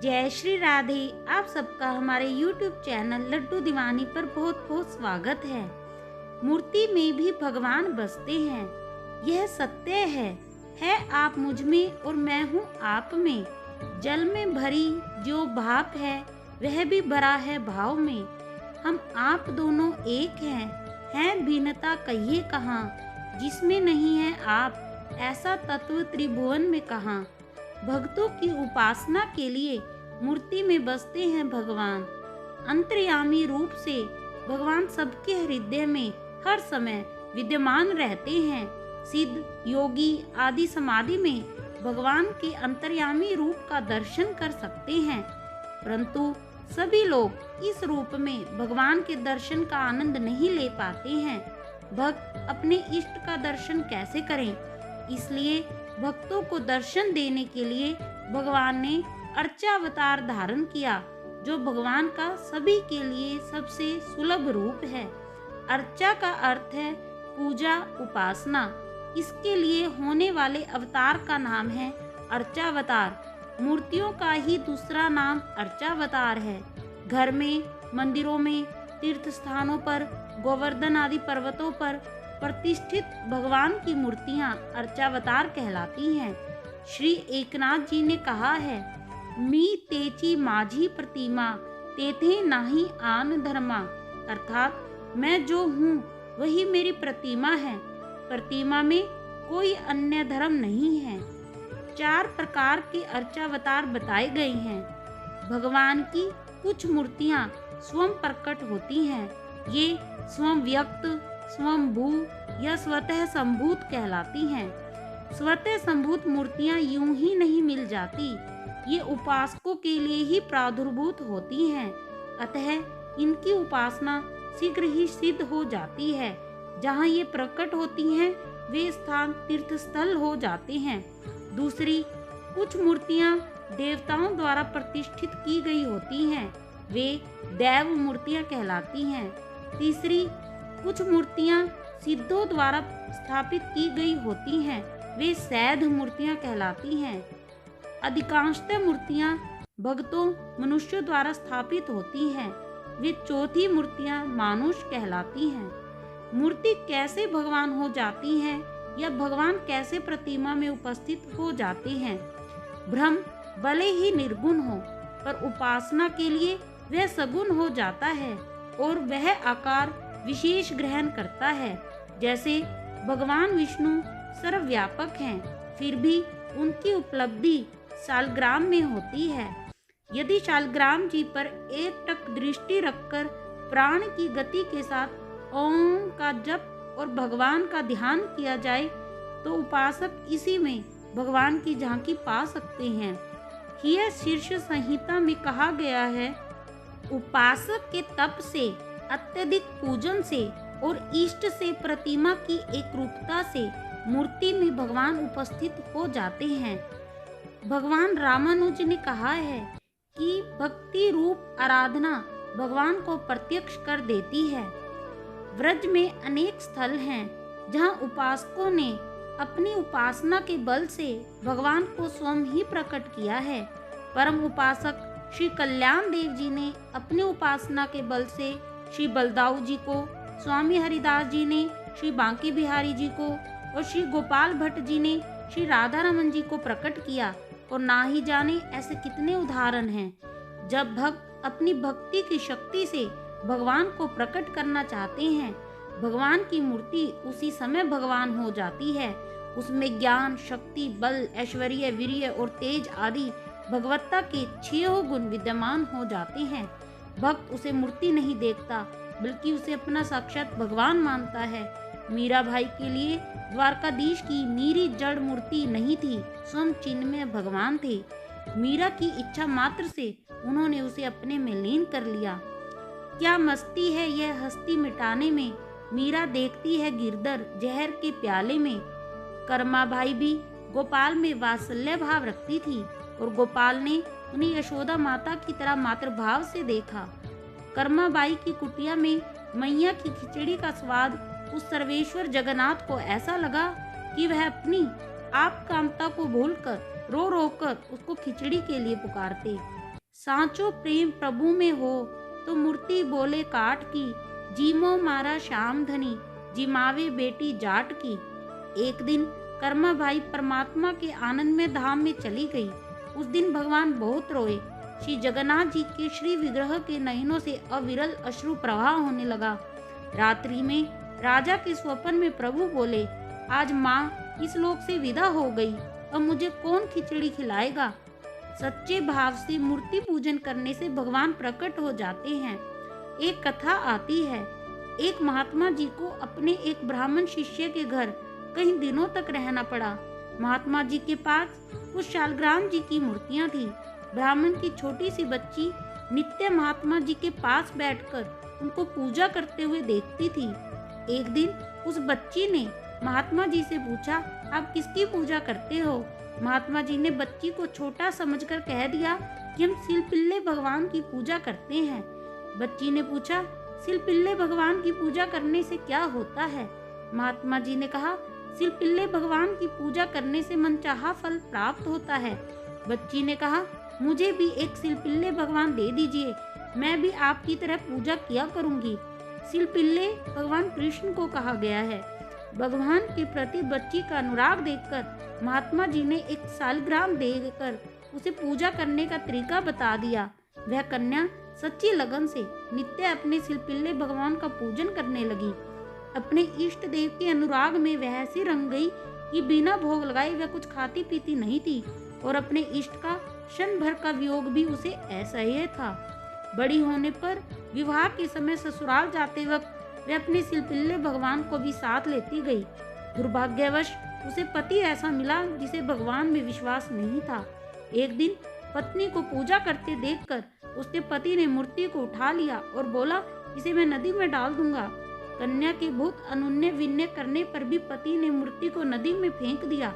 जय श्री राधे। आप सबका हमारे YouTube चैनल लड्डू दीवानी पर बहुत बहुत स्वागत है। मूर्ति में भी भगवान बसते हैं, यह सत्य है आप मुझ में और मैं हूँ आप में। जल में भरी जो भाप है वह भी भरा है भाव में। हम आप दोनों एक हैं भिन्नता कहिए कहाँ, जिसमें नहीं है आप ऐसा तत्व त्रिभुवन में कहाँ। भक्तों की उपासना के लिए मूर्ति में बसते हैं भगवान। अंतर्यामी रूप से भगवान सबके हृदय में हर समय विद्यमान रहते हैं। सिद्ध योगी आदि समाधि में भगवान के अंतर्यामी रूप का दर्शन कर सकते हैं, परंतु सभी लोग इस रूप में भगवान के दर्शन का आनंद नहीं ले पाते हैं। भक्त अपने इष्ट का दर्शन कैसे करें? इसलिए भक्तों को दर्शन देने के लिए भगवान ने अर्चावतार धारण किया, जो भगवान का सभी के लिए सबसे सुलभ रूप है। अर्चा का अर्थ है पूजा, उपासना। इसके लिए होने वाले अवतार का नाम है अर्चावतार। मूर्तियों का ही दूसरा नाम अर्चावतार है। घर में, मंदिरों में, तीर्थ स्थानों पर, गोवर्धन आदि पर्वतों पर प्रतिष्ठित भगवान की मूर्तियां अर्चावतार कहलाती हैं। श्री एकनाथ जी ने कहा है, मी तेची माझी प्रतिमा तेथे नाही आन धर्मा। अर्थात मैं जो हूँ वही मेरी प्रतिमा है, प्रतिमा में कोई अन्य धर्म नहीं है। 4 प्रकार के अर्चावतार बताए गए हैं। भगवान की कुछ मूर्तियाँ स्वयं प्रकट होती हैं। ये स्वयं व्यक्त, स्वयं भू या स्वतः संभूत कहलाती हैं। स्वतः संभूत मूर्तियां यूं ही नहीं मिल जाती, ये उपासकों के लिए ही प्रादुर्भूत होती हैं। अतः इनकी उपासना शीघ्र ही सिद्ध हो जाती है। जहाँ ये प्रकट होती हैं वे स्थान तीर्थ स्थल हो जाते हैं। दूसरी, कुछ मूर्तियां देवताओं द्वारा प्रतिष्ठित की गई होती हैं, वे देव मूर्तियां कहलाती हैं। तीसरी, कुछ मूर्तियां सिद्धों द्वारा स्थापित की गई होती हैं, वे सैध मूर्तियां कहलाती हैं। अधिकांशतः मूर्तियां भक्तों, मनुष्यों द्वारा स्थापित होती हैं, वे चौथी मूर्तियां मानुष कहलाती हैं। मूर्ति कैसे भगवान हो जाती है या भगवान कैसे प्रतिमा में उपस्थित हो जाते हैं? ब्रह्म भले ही निर्गुण हो, पर उपासना के लिए वह सगुण हो जाता है और वह आकार विशेष ग्रहण करता है। जैसे भगवान विष्णु सर्वव्यापक हैं, फिर भी उनकी उपलब्धि शालग्राम में होती है। यदि शालग्राम जी पर एकटक दृष्टि रखकर प्राण की गति के साथ ओम का जप और भगवान का ध्यान किया जाए तो उपासक इसी में भगवान की झांकी पा सकते हैं। यह शीर्ष संहिता में कहा गया है, उपासक के तप से, अत्यधिक पूजन से और इष्ट से, प्रतिमा की एक रूपता से मूर्ति में भगवान उपस्थित हो जाते हैं। भगवान रामानुज ने कहा है कि भक्ति रूप आराधना भगवान को प्रत्यक्ष कर देती है। व्रज में अनेक स्थल हैं जहां उपासकों ने अपनी उपासना के बल से भगवान को स्वयं ही प्रकट किया है। परम उपासक श्री कल्याण देव जी ने अपनी उपासना के बल से श्री बलदाऊ जी को, स्वामी हरिदास जी ने श्री बांके बिहारी जी को और श्री गोपाल भट्ट जी ने श्री राधा रमन जी को प्रकट किया। और ना ही जाने ऐसे कितने उदाहरण हैं। जब भक्त अपनी भक्ति की शक्ति से भगवान को प्रकट करना चाहते हैं, भगवान की मूर्ति उसी समय भगवान हो जाती है। उसमें ज्ञान, शक्ति, बल, ऐश्वर्य, वीर्य और तेज आदि भगवत्ता के 6 गुण विद्यमान हो जाते हैं। भक्त उसे मूर्ति नहीं देखता, बल्कि उसे अपना साक्षात भगवान मानता है। मीरा भाई के लिए द्वारकाधीश की मीरी जड़ मूर्ति नहीं थी, स्वयं चिन्ह में भगवान थे। मीरा की इच्छा मात्र से उन्होंने उसे अपने में लीन कर लिया। क्या मस्ती है यह हस्ती मिटाने में, मीरा देखती है गिरधर जहर के प्याले में। कर्मा भाई भी गोपाल में वात्सल्य भाव रखती थी और गोपाल ने उन्हें यशोदा माता की तरह मातृभाव से देखा। कर्मा बाई की कुटिया में मैया की खिचड़ी का स्वाद उस सर्वेश्वर जगन्नाथ को ऐसा लगा कि वह अपनी आप कामता को भूलकर रो रो कर उसको खिचड़ी के लिए पुकारते। सांचो प्रेम प्रभु में हो, तो मूर्ति बोले काट की, जीमो मारा श्याम धनी, जिमावे बेटी जाट की। एक दिन कर्मा भाई परमात्मा के आनंद में धाम में चली गई। उस दिन भगवान बहुत रोए। श्री जगन्नाथ जी के श्री विग्रह के नयनों से अविरल अश्रु प्रवाह होने लगा। रात्रि में राजा के स्वप्न में प्रभु बोले, आज माँ इस लोक से विदा हो गई, अब मुझे कौन खिचड़ी खिलाएगा। सच्चे भाव से मूर्ति पूजन करने से भगवान प्रकट हो जाते हैं। एक कथा आती है, एक महात्मा जी को अपने एक ब्राह्मण शिष्य के घर कई दिनों तक रहना पड़ा। महात्मा जी के पास उस शालग्राम जी की मूर्तियां थी। ब्राह्मण की छोटी सी बच्ची नित्य महात्मा जी के पास बैठकर उनको पूजा करते हुए देखती थी। एक दिन उस बच्ची ने महात्मा जी से पूछा, आप किसकी पूजा करते हो। महात्मा जी ने बच्ची को छोटा समझकर कह दिया कि हम सिलपिल्ले भगवान की पूजा करते हैं। बच्ची ने पूछा, सिलपिल्ले भगवान की पूजा करने से क्या होता है। महात्मा जी ने कहा, सिलपिल्ले भगवान की पूजा करने से मनचाहा फल प्राप्त होता है। बच्ची ने कहा, मुझे भी एक सिलपिल्ले भगवान दे दीजिए, मैं भी आपकी तरह पूजा किया करूंगी। सिलपिल्ले भगवान कृष्ण को कहा गया है। भगवान के प्रति बच्ची का अनुराग देखकर महात्मा जी ने एक सालग्राम देकर उसे पूजा करने का तरीका बता दिया। वह कन्या सच्ची लगन से नित्य अपने सिलपिल्ले भगवान का पूजन करने लगी। अपने इष्ट देव के अनुराग में वह ऐसी रंग गई कि बिना भोग लगाए वह कुछ खाती पीती नहीं थी और अपने इष्ट का क्षण भर का वियोग भी उसे असह्य था। बड़ी होने पर विवाह के समय ससुराल जाते वक्त वह अपने सिलपिल्ले भगवान को भी साथ लेती गई। दुर्भाग्यवश उसे पति ऐसा मिला जिसे भगवान में विश्वास नहीं था। एक दिन पत्नी को पूजा करते देखकर उसके पति ने मूर्ति को उठा लिया और बोला, इसे मैं नदी में डाल दूंगा। कन्या के बहुत अनुन्य विनय करने पर भी पति ने मूर्ति को नदी में फेंक दिया।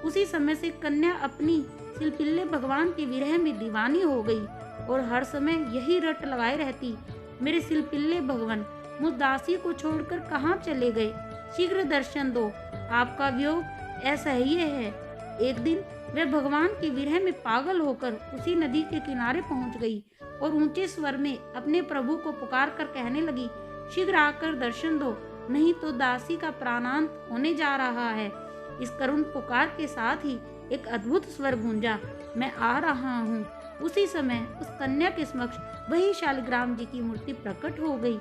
उसी समय से कन्या अपनी सिलपिल्ले भगवान के विरह में दीवानी हो गई और हर समय यही रट लगाए रहती, मेरे सिलपिल्ले भगवान मुझ दासी को छोड़कर कहाँ चले गए, शीघ्र दर्शन दो, आपका वियोग असह्य है। एक दिन वह भगवान के विरह में पागल होकर उसी नदी के किनारे पहुंच गई और ऊंचे स्वर में अपने प्रभु को पुकार कर कहने लगी, शीघ्र आकर दर्शन दो, नहीं तो दासी का प्राणांत होने जा रहा है। इस करुण पुकार के साथ ही एक अद्भुत स्वर गूंजा, मैं आ रहा हूँ। उसी समय उस कन्या के समक्ष वही शालिग्राम जी की मूर्ति प्रकट हो गई।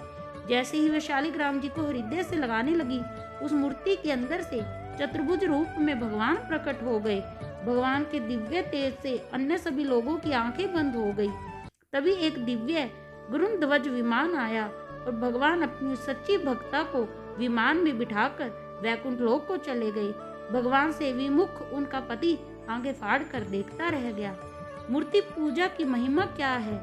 जैसे ही वह शालिग्राम जी को हृदय से लगाने लगी, उस मूर्ति के अंदर से चतुर्भुज रूप में भगवान प्रकट हो गए। भगवान के दिव्य तेज से अन्य सभी लोगों की आंखें बंद हो गई। तभी एक दिव्य गरुड़ ध्वज विमान आया और भगवान अपनी सच्ची भक्ता को विमान में बिठाकर वैकुंठ लोक को चले गए। भगवान से विमुख उनका पति आंखें फाड़ कर देखता रह गया। मूर्ति पूजा की महिमा क्या है।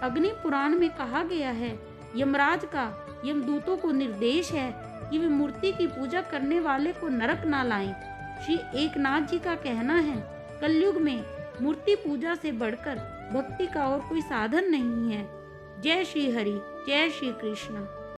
अग्नि पुराण में कहा गया है, यमराज का यमदूतों को निर्देश है कि वे मूर्ति की पूजा करने वाले को नरक ना लाएं। श्री एकनाथ जी का कहना है, कलयुग में मूर्ति पूजा से बढ़कर भक्ति का और कोई साधन नहीं है। जय श्री हरि, जय श्री कृष्ण।